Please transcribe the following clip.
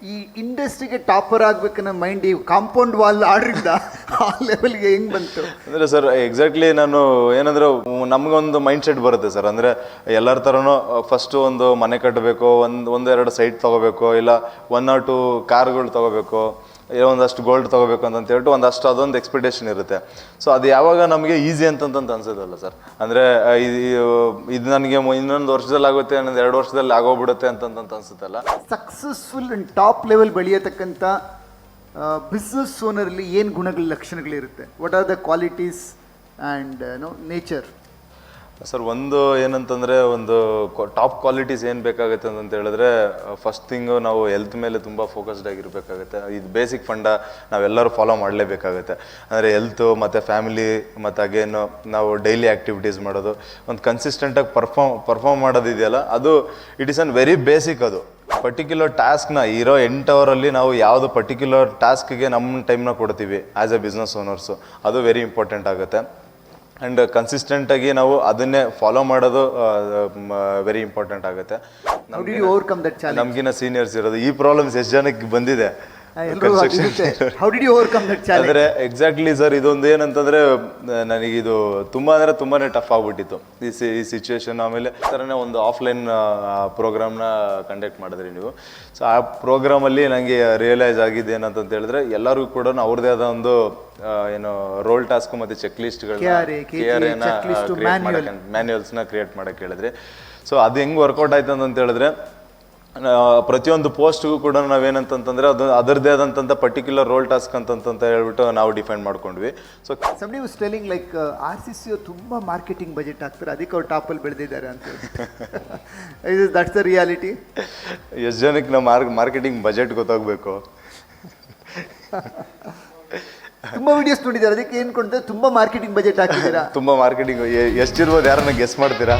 ಈ ಇಂಡಸ್ಟ್ರಿಗೆ topper ಆಗ್ಬೇಕನ್ನೋ mind ಈ ಕಾಂಪೌಂಡ್ ವಾಲ್ ಆಡ್ರಿಂದ ಆ ಲೆವೆಲ್ಗೆ ಹೆಂಗ್ ಬಂತು? ಅಂದರೆ ಸರ್ ಎಕ್ಸಾಕ್ಟ್ಲಿ ನಾನು ಏನಂದ್ರೆ ನಮಗೊಂದು ಮೈಂಡ್ ಸೆಟ್ ಬರುತ್ತೆ ಸರ್. ಅಂದರೆ ಎಲ್ಲರ ಥರನೂ ಫಸ್ಟು ಒಂದು ಮನೆ ಕಟ್ಟಬೇಕು, ಒಂದೆರಡು ಸೈಟ್ ತೊಗೋಬೇಕು, ಇಲ್ಲ 1 or 2 ಕಾರ್ಗಳು ತೊಗೋಬೇಕು, ಒಂದಷ್ಟು ಗೋಲ್ಡ್ ತೊಗೋಬೇಕು ಅಂತ ಹೇಳ್ಬಿಟ್ಟು ಒಂದಷ್ಟು ಅದೊಂದು ಎಕ್ಸ್ಪೆಕ್ಟೇಷನ್ ಇರುತ್ತೆ. ಸೊ ಅದು ಯಾವಾಗ ನಮಗೆ ಈಸಿ ಅಂತಂತ ಅನ್ಸೋದಲ್ಲ ಸರ್. ಅಂದರೆ ಇದು ನನಗೆ ಇನ್ನೊಂದು ವರ್ಷದಲ್ಲಿ ಆಗುತ್ತೆ, ಇನ್ನೊಂದು 2 ವರ್ಷದಲ್ಲಿ ಆಗೋಗ್ಬಿಡುತ್ತೆ ಅಂತಂತ ಅನ್ಸುತ್ತಲ್ಲ. ಸಕ್ಸಸ್ಫುಲ್ ಅಂಡ್ ಟಾಪ್ ಲೆವೆಲ್ ಬೆಳೆಯತಕ್ಕಂಥ ಬಿಸ್ನೆಸ್ ಓನರಲ್ಲಿ ಏನು ಗುಣಗಳ ಲಕ್ಷಣಗಳಿರುತ್ತೆ? What are the qualities and nature? Sir ಒಂದು ಏನಂತಂದರೆ ಒಂದು ಟಾಪ್ ಕ್ವಾಲಿಟೀಸ್ ಏನು ಬೇಕಾಗುತ್ತೆ ಅಂತ ಹೇಳಿದ್ರೆ, ಫಸ್ಟ್ ಥಿಂಗು ನಾವು ಹೆಲ್ತ್ ಮೇಲೆ ತುಂಬ ಫೋಕಸ್ಡ್ ಆಗಿರಬೇಕಾಗುತ್ತೆ. ಇದು ಬೇಸಿಕ್ ಫಂಡ ನಾವೆಲ್ಲರೂ ಫಾಲೋ ಮಾಡಲೇಬೇಕಾಗುತ್ತೆ. ಅಂದರೆ ಹೆಲ್ತು ಮತ್ತು ಫ್ಯಾಮಿಲಿ ಮತ್ತು ಅಗೇನು ನಾವು ಡೈಲಿ ಆ್ಯಕ್ಟಿವಿಟೀಸ್ ಮಾಡೋದು, ಒಂದು ಕನ್ಸಿಸ್ಟೆಂಟಾಗಿ ಪರ್ಫಾರ್ಮ್ ಮಾಡೋದಿದೆಯಲ್ಲ, ಅದು it is an very basic. ಅದು ಪರ್ಟಿಕ್ಯುಲರ್ ಟಾಸ್ಕ್ನ ಇರೋ 8 ಅವರಲ್ಲಿ ನಾವು ಯಾವುದು ಪರ್ಟಿಕ್ಯುಲರ್ ಟಾಸ್ಕ್ಗೆ ನಮ್ಮ ಟೈಮ್ನ ಕೊಡ್ತೀವಿ ಆ್ಯಸ್ ಎ ಬಿಸ್ನೆಸ್ ಓನರ್ಸು, ಅದು ವೆರಿ ಇಂಪಾರ್ಟೆಂಟ್ ಆಗುತ್ತೆ. ಆ್ಯಂಡ್ ಕನ್ಸಿಸ್ಟೆಂಟಾಗಿ ನಾವು ಅದನ್ನೇ ಫಾಲೋ ಮಾಡೋದು ವೆರಿ ಇಂಪಾರ್ಟೆಂಟ್ ಆಗುತ್ತೆ. ನಮಗಿನ ಸೀನಿಯರ್ಸ್ ಇರೋದು ಈ ಪ್ರಾಬ್ಲಮ್ಸ್ ಎಷ್ಟು ಜನಕ್ಕೆ ಬಂದಿದೆ ಅಂದರೆ ಎಕ್ಸಾಕ್ಟ್ಲಿ ಸರ್. ಇದೊಂದು ಏನಂತಂದರೆ ನನಗಿದು ತುಂಬ ತುಂಬಾ ಟಫ್ ಆಗಿಬಿಟ್ಟಿತ್ತು ಈ ಸಿಚುವೇಶನ್. ಆಮೇಲೆ ಥರನೇ ಒಂದು ಆಫ್ಲೈನ್ ಪ್ರೋಗ್ರಾಮ್ನ ಕಂಡಕ್ಟ್ ಮಾಡಿದ್ರಿ ನೀವು. ಸೊ ಆ ಪ್ರೋಗ್ರಾಮಲ್ಲಿ ನನಗೆ ರಿಯಲೈಸ್ ಆಗಿದ್ದು ಏನಂತ ಹೇಳಿದ್ರೆ, ಎಲ್ಲರಿಗೂ ಕೂಡ ಅವ್ರದ್ದೇ ಆದ ಒಂದು ಏನು ರೋಲ್ ಟಾಸ್ಕ್ ಮತ್ತು ಚೆಕ್ ಲಿಸ್ಟ್ಗಳನ್ನ ಮ್ಯಾನ್ಯುಯಲ್ಸ್ನ ಕ್ರಿಯೇಟ್ ಮಾಡೋಕ್ಕೆ ಹೇಳಿದ್ರಿ. ಸೊ ಅದು ಹೆಂಗೆ ವರ್ಕೌಟ್ ಆಯ್ತು ಅಂತ ಹೇಳಿದ್ರೆ, ಪ್ರತಿಯೊಂದು ಪೋಸ್ಟ್ಗೂ ಕೂಡ ನಾವೇನಂತಂದ್ರೆ ಅದು ಅದರದೇ ಆದಂಥ ಪರ್ಟಿಕ್ಯುಲರ್ ರೋಲ್ ಟಾಸ್ಕ್ ಅಂತ ಹೇಳ್ಬಿಟ್ಟು ನಾವು ಡಿಫೈನ್ ಮಾಡ್ಕೊಂಡ್ವಿ. So somebody was telling like RCC ತುಂಬ ಮಾರ್ಕೆಟಿಂಗ್ ಬಜೆಟ್ ಹಾಕ್ತಾರೆ, ಅದಕ್ಕೆ ಅವ್ರು ಟಾಪಲ್ಲಿ ಬೆಳೆದಿದ್ದಾರೆ ಅಂತ. That's the reality. ಎಷ್ಟು ಜನಕ್ಕೆ ನಾವು ಮಾರ್ಕೆಟಿಂಗ್ ಬಜೆಟ್ ಗೊತ್ತಾಗಬೇಕು. ತುಂಬ ವಿಡಿಯೋಸ್ ನೋಡಿದ್ದಾರೆ, ಅದಕ್ಕೆ ಏನು ಕೊಡ್ತಾರೆ, ತುಂಬ ಮಾರ್ಕೆಟಿಂಗ್ ಬಜೆಟ್ ಹಾಕಿದ್ದೀರಾ. ತುಂಬ ಮಾರ್ಕೆಟಿಂಗ್ ಎಷ್ಟಿರ್ಬೋದು, ಯಾರನ್ನ ಗೆಸ್ ಮಾಡ್ತೀರಾ?